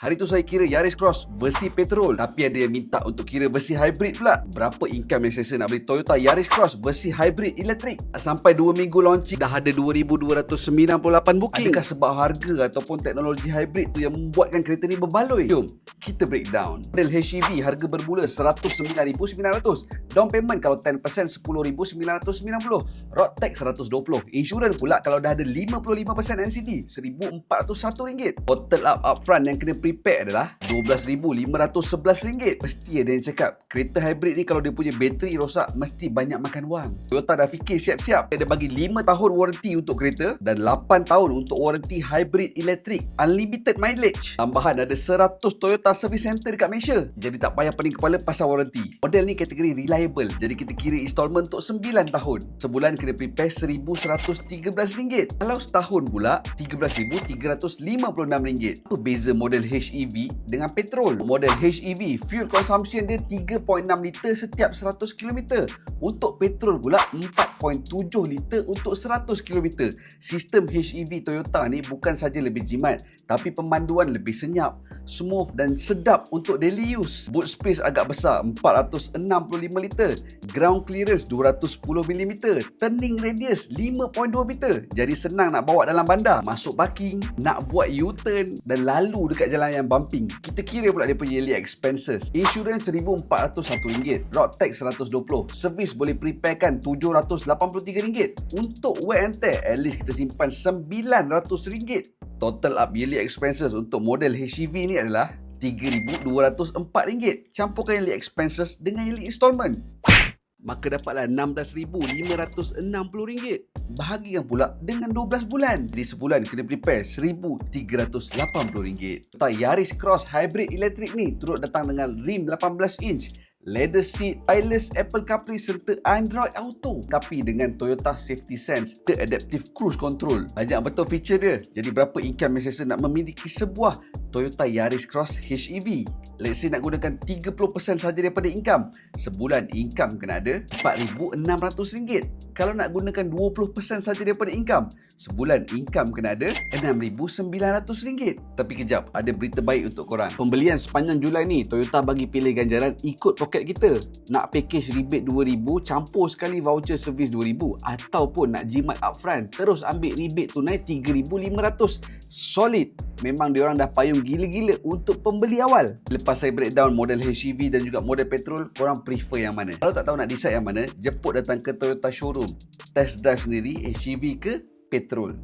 Hari tu saya kira Yaris Cross versi petrol, tapi ada yang minta untuk kira versi hybrid pula. Berapa income yang saya nak beli Toyota Yaris Cross versi hybrid elektrik? Sampai 2 minggu launching dah ada 2,298 booking. Adakah sebab harga ataupun teknologi hybrid tu yang membuatkan kereta ni berbaloi? Jom kita breakdown. Model HEV harga bermula 109,900. Down payment kalau 10% 10,990. Road tax 120. Insurans pula kalau dah ada 55% NCT RM1,401. Total upfront yang kena prepare adalah RM12,511. Mesti ada yang cakap kereta hybrid ni kalau dia punya bateri rosak mesti banyak makan wang. Toyota dah fikir siap-siap. Dia bagi 5 tahun warranty untuk kereta dan 8 tahun untuk warranty hybrid elektrik. Unlimited mileage. Tambahan ada 100 Toyota service center dekat Malaysia. Jadi tak payah pening kepala pasal warranty. Model ni kategori reliable. Jadi kita kira installment untuk 9 tahun. Sebulan kena prepare RM1,113. Kalau setahun pula RM13,356. Apa beza model HEV dengan petrol? Model HEV fuel consumption dia 3.6 liter setiap 100 km. Untuk petrol pula 4.7 liter untuk 100 km. Sistem HEV Toyota ni bukan saja lebih jimat, tapi pemanduan lebih senyap, smooth dan sedap untuk daily use. Boot space agak besar 465 liter. Ground clearance 210 mm. Turning radius 5.2 meter. Jadi senang nak bawa dalam bandar, masuk parking, nak buat U-turn dan lalu dekat jalan yang bumping. Kita kira pula dia punya yearly expenses. Insurans RM1,401. Road tax RM120. Servis boleh preparekan RM783. Untuk wear and tear, at least kita simpan RM900. Total up yearly expenses untuk model HEV ni adalah RM3,204. Campurkan yearly expenses dengan yearly installment, maka dapatlah RM16,560. Bahagikan pula dengan 12 bulan. Jadi sebulan kena prepare RM1,380. Toyota Yaris Cross Hybrid Elektrik ni turut datang dengan rim 18 inch, leather seat, wireless Apple CarPlay serta Android Auto. Tapi dengan Toyota Safety Sense, the Adaptive Cruise Control. Banyak betul feature dia. Jadi berapa income yang saya nak memiliki sebuah Toyota Yaris Cross HEV? Let's say nak gunakan 30% saja daripada income. Sebulan income kena ada RM4,600. Kalau nak gunakan 20% saja daripada income, sebulan income kena ada RM6,900. Tapi kejap, ada berita baik untuk korang. Pembelian sepanjang Julai ni, Toyota bagi pilih ganjaran ikut poket kita. Nak package rebate RM2,000 campur sekali voucher servis RM2,000, ataupun nak jimat upfront terus ambil rebate tunai RM3,500. Solid. Memang diorang dah payung gila-gila untuk pembeli awal. Lepas saya breakdown model HEV dan juga model petrol, korang prefer yang mana? Kalau tak tahu nak decide yang mana, jemput datang ke Toyota showroom. Test drive sendiri HEV ke petrol.